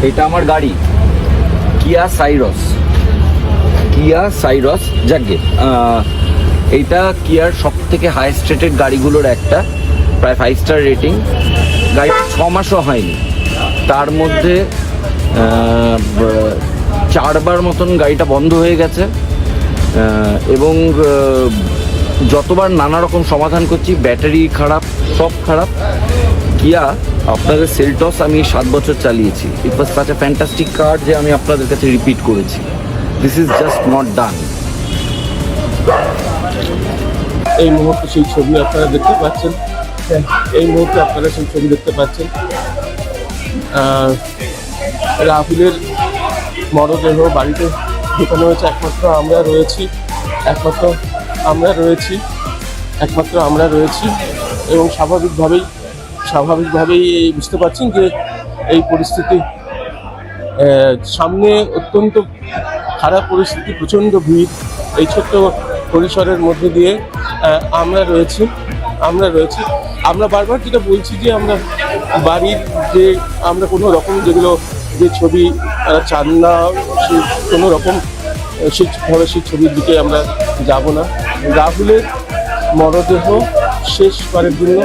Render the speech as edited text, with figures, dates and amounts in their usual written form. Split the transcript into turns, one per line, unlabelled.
এটা আমার গাড়ি, কিয়া সাইরস যাকে এইটা কিয়ার সব থেকে হাইয়েস্ট রেটেড গাড়িগুলোর একটা, প্রায় 5 স্টার রেটিং। গাড়ি 6 মাসও হয়নি, তার মধ্যে 4বার মতন গাড়িটা বন্ধ হয়ে গেছে, এবং যতবার নানা রকম সমাধান করছি, ব্যাটারি খারাপ, সব খারাপ। কিয়া আপনাদের সেলটস আমি 7 বছর চালিয়েছি। ইট ওয়াজ সাচ এ ফ্যান্টাস্টিক কার যে আমি আপনাদের কাছে রিপিট করেছি। This is just not done.
এই মুহূর্তে সেই ছবি আপনারা দেখতে পাচ্ছেন, এই মুহূর্তে আপনারা সেই ছবি দেখতে পাচ্ছেন। রাহুলের মরদেহ বাড়িতে ঢুকানো হয়েছে। একমাত্র আমরা রয়েছি এবং স্বাভাবিকভাবেই বুঝতে পারছেন যে এই পরিস্থিতি সামনে অত্যন্ত খারাপ পরিস্থিতি, প্রচণ্ড ভিড়। এই ছোট্ট পরিসরের মধ্যে দিয়ে আমরা রয়েছি। আমরা বারবার যেটা বলছি যে আমরা বাড়ির যে আমরা কোনো রকম যে ছবি তারা চান না, সেই কোনো রকম সেইভাবে সেই ছবির দিকে আমরা যাব না। রাহুলের মরদেহ শেষবারের জন্য